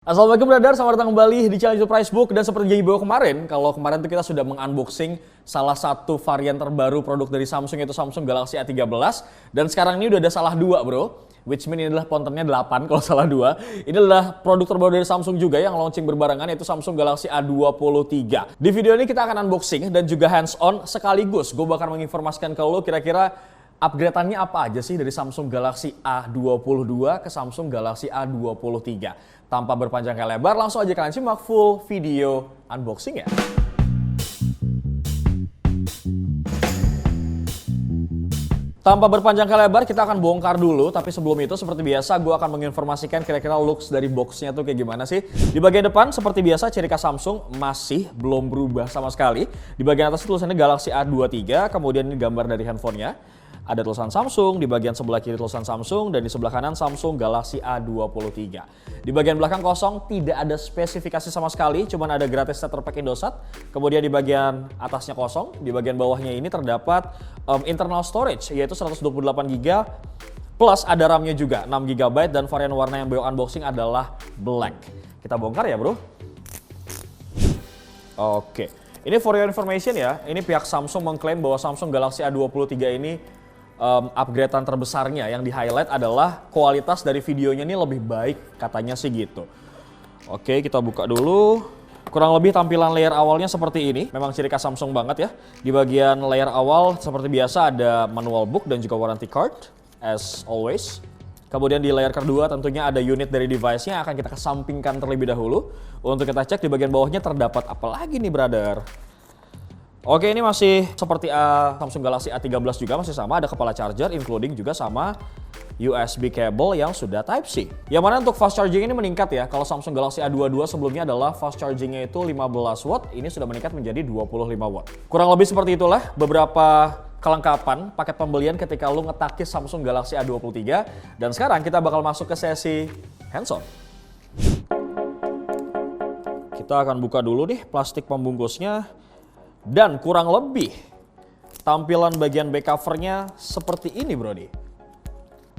Assalamualaikum brother, selamat datang kembali di channel YouTube Pricebook. Dan seperti janji bahwa kalau kemarin tuh kita sudah mengunboxing salah satu varian terbaru produk dari Samsung, yaitu Samsung Galaxy A13. Dan sekarang ini udah ada salah dua bro, which mean ini adalah kontennya 8 kalau salah 2. Ini adalah produk terbaru dari Samsung juga yang launching berbarengan, yaitu Samsung Galaxy A23. Di video ini kita akan unboxing dan juga hands on sekaligus. Gue bakal menginformasikan ke lo kira-kira upgrade-annya apa aja sih dari Samsung Galaxy A22 ke Samsung Galaxy A23. Tanpa berpanjang lebar, langsung aja kalian simak full video unboxing ya. Tanpa berpanjang lebar, kita akan bongkar dulu. Tapi sebelum itu, seperti biasa, gue akan menginformasikan kira-kira looks dari boxnya tuh kayak gimana sih. Di bagian depan, seperti biasa, ciri khas Samsung masih belum berubah sama sekali. Di bagian atas tulisannya Galaxy A23, kemudian ini gambar dari handphonenya. Ada tulisan Samsung, di bagian sebelah kiri tulisan Samsung, dan di sebelah kanan Samsung Galaxy A23. Di bagian belakang kosong, tidak ada spesifikasi sama sekali, cuman ada gratis starter pack Indosat. Kemudian di bagian atasnya kosong, di bagian bawahnya ini terdapat internal storage, yaitu 128GB, plus ada RAM-nya juga, 6GB, dan varian warna yang Beo unboxing adalah black. Kita bongkar ya bro. Oke, ini for your information ya, ini pihak Samsung mengklaim bahwa Samsung Galaxy A23 ini upgradean terbesarnya yang di-highlight adalah kualitas dari videonya ini lebih baik, katanya sih gitu. Oke, kita buka dulu. Kurang lebih tampilan layer awalnya seperti ini. Memang ciri khas Samsung banget ya. Di bagian layer awal seperti biasa ada manual book dan juga warranty card as always. Kemudian di layer kedua tentunya ada unit dari device-nya yang akan kita kesampingkan terlebih dahulu. Untuk kita cek di bagian bawahnya terdapat apa lagi nih brother. Oke, ini masih seperti Samsung Galaxy A13 juga, masih sama, ada kepala charger including juga sama USB cable yang sudah Type-C. Yang mana untuk fast charging ini meningkat ya. Kalau Samsung Galaxy A22 sebelumnya adalah fast chargingnya itu 15 watt, ini sudah meningkat menjadi 25 watt. Kurang lebih seperti itulah beberapa kelengkapan paket pembelian ketika lu ngetakis Samsung Galaxy A23. Dan sekarang kita bakal masuk ke sesi hands-on. Kita akan buka dulu nih plastik pembungkusnya. Dan kurang lebih tampilan bagian back covernya seperti ini brody.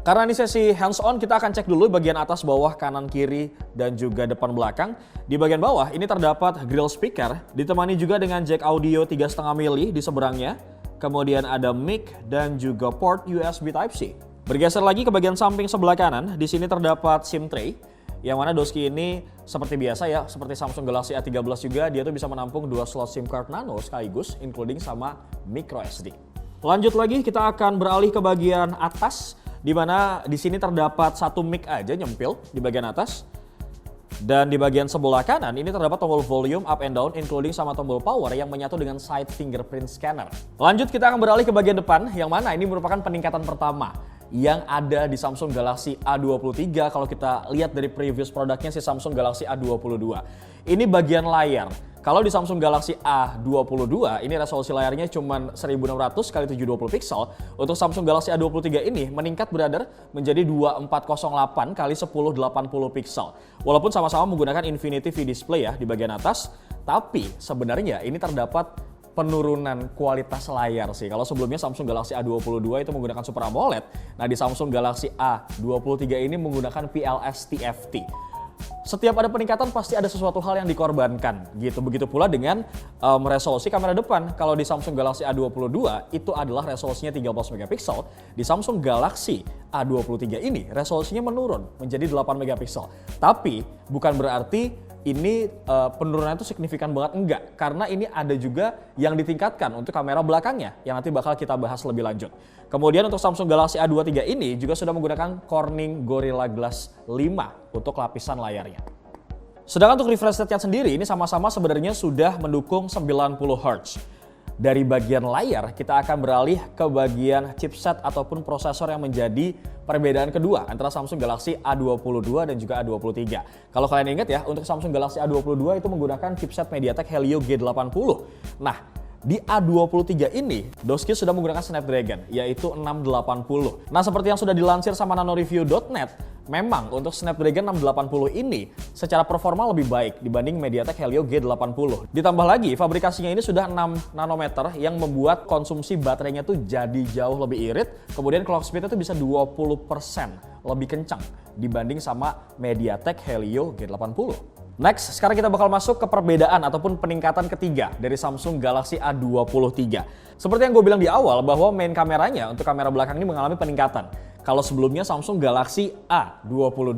Karena ini sesi hands on, kita akan cek dulu bagian atas, bawah, kanan, kiri, dan juga depan belakang. Di bagian bawah ini terdapat grill speaker, ditemani juga dengan jack audio 3,5 mili di seberangnya. Kemudian ada mic dan juga port USB Type-C. Bergeser lagi ke bagian samping sebelah kanan, di sini terdapat SIM tray. Yang mana doski ini seperti biasa ya, seperti Samsung Galaxy A13 juga, dia tuh bisa menampung 2 slot SIM card nano sekaligus, including sama micro SD. Lanjut lagi, kita akan beralih ke bagian atas, di mana di sini terdapat satu mic aja nyempil di bagian atas. Dan di bagian sebelah kanan ini terdapat tombol volume up and down, including sama tombol power yang menyatu dengan side fingerprint scanner. Lanjut, kita akan beralih ke bagian depan, yang mana ini merupakan peningkatan pertama yang ada di Samsung Galaxy A23 kalau kita lihat dari previous produknya si Samsung Galaxy A22. Ini bagian layar. Kalau di Samsung Galaxy A22 ini resolusi layarnya cuma 1600 x 720 pixel. Untuk Samsung Galaxy A23 ini meningkat brother menjadi 2408 x 1080 pixel. Walaupun sama-sama menggunakan Infinity V Display ya di bagian atas, tapi sebenarnya ini terdapat penurunan kualitas layar sih. Kalau sebelumnya Samsung Galaxy A22 itu menggunakan Super AMOLED, nah di Samsung Galaxy A23 ini menggunakan PLS TFT. Setiap ada peningkatan pasti ada sesuatu hal yang dikorbankan gitu. Begitu pula dengan resolusi kamera depan. Kalau di Samsung Galaxy A22 itu adalah resolusinya 13 megapiksel, di Samsung Galaxy A23 ini resolusinya menurun menjadi 8 megapiksel. Tapi bukan berarti ini penurunan itu signifikan banget, enggak. Karena ini ada juga yang ditingkatkan untuk kamera belakangnya yang nanti bakal kita bahas lebih lanjut. Kemudian untuk Samsung Galaxy A23 ini juga sudah menggunakan Corning Gorilla Glass 5 untuk lapisan layarnya. Sedangkan untuk refresh rate-nya sendiri ini sama-sama sebenarnya sudah mendukung 90 Hz. Dari bagian layar kita akan beralih ke bagian chipset ataupun prosesor yang menjadi perbedaan kedua antara Samsung Galaxy A22 dan juga A23. Kalau kalian ingat ya, untuk Samsung Galaxy A22 itu menggunakan chipset MediaTek Helio G80. Nah, Di A23 ini, Doski sudah menggunakan Snapdragon, yaitu 680. Nah, seperti yang sudah dilansir sama nanoreview.net, memang untuk Snapdragon 680 ini secara performa lebih baik dibanding MediaTek Helio G80. Ditambah lagi, fabrikasinya ini sudah 6 nanometer yang membuat konsumsi baterainya tuh jadi jauh lebih irit. Kemudian clock speed itu bisa 20% lebih kencang dibanding sama MediaTek Helio G80. Next, sekarang kita bakal masuk ke perbedaan ataupun peningkatan ketiga dari Samsung Galaxy A23. Seperti yang gue bilang di awal bahwa main kameranya untuk kamera belakang ini mengalami peningkatan. Kalau sebelumnya Samsung Galaxy A22,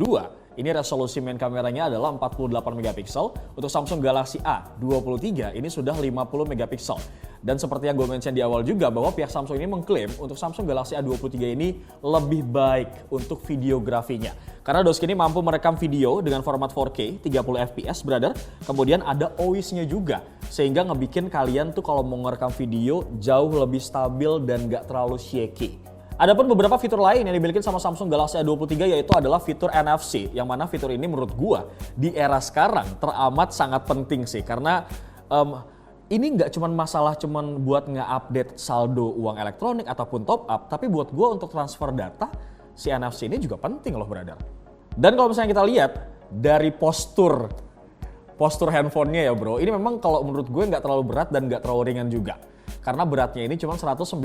ini resolusi main kameranya adalah 48 megapiksel. Untuk Samsung Galaxy A23 ini sudah 50 megapiksel. Dan seperti yang gue mention di awal juga bahwa pihak Samsung ini mengklaim untuk Samsung Galaxy A23 ini lebih baik untuk videografinya. Karena Doski ini mampu merekam video dengan format 4K 30 fps brother. Kemudian ada OIS-nya juga. Sehingga ngebikin kalian tuh kalau mau ngerekam video jauh lebih stabil dan gak terlalu shaky. Adapun beberapa fitur lain yang dimiliki sama Samsung Galaxy A23 yaitu adalah fitur NFC. Yang mana fitur ini menurut gua di era sekarang teramat sangat penting sih. Karena ini nggak cuma masalah buat nge-update saldo uang elektronik ataupun top up. Tapi buat gua untuk transfer data, si NFC ini juga penting loh brother. Dan kalau misalnya kita lihat dari postur handphonenya ya bro. Ini memang kalau menurut gue nggak terlalu berat dan nggak terlalu ringan juga. Karena beratnya ini cuma 195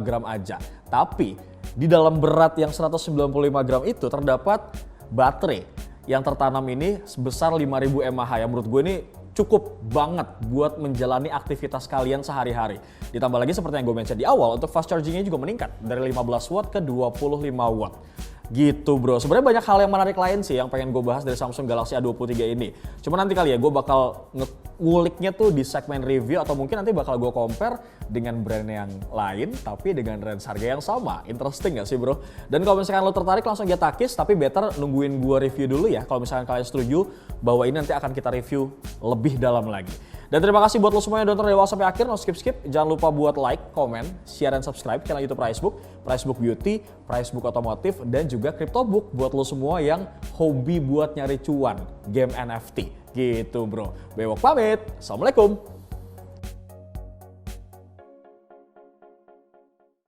gram aja. Tapi di dalam berat yang 195 gram itu terdapat baterai yang tertanam ini sebesar 5000 mAh yang menurut gue ini cukup banget buat menjalani aktivitas kalian sehari-hari. Ditambah lagi seperti yang gue mention di awal, untuk fast chargingnya juga meningkat dari 15 watt ke 25 watt. Gitu bro, sebenarnya banyak hal yang menarik lain sih yang pengen gue bahas dari Samsung Galaxy A23 ini. Cuma nanti kali ya gue bakal nguliknya tuh di segmen review atau mungkin nanti bakal gue compare dengan brand yang lain tapi dengan range harga yang sama. Interesting gak sih bro? Dan kalau misalkan lo tertarik langsung aja takis, tapi better nungguin gue review dulu ya kalau misalkan kalian setuju bahwa ini nanti akan kita review lebih dalam lagi. Dan terima kasih buat lo semua yang nonton dari awal sampai akhir, no skip. Jangan lupa buat like, comment, share, dan subscribe channel YouTube Pricebook Beauty, Pricebook Otomotif, dan juga CryptoBook buat lo semua yang hobi buat nyari cuan game NFT. Gitu bro. Bewok pamit. Assalamualaikum.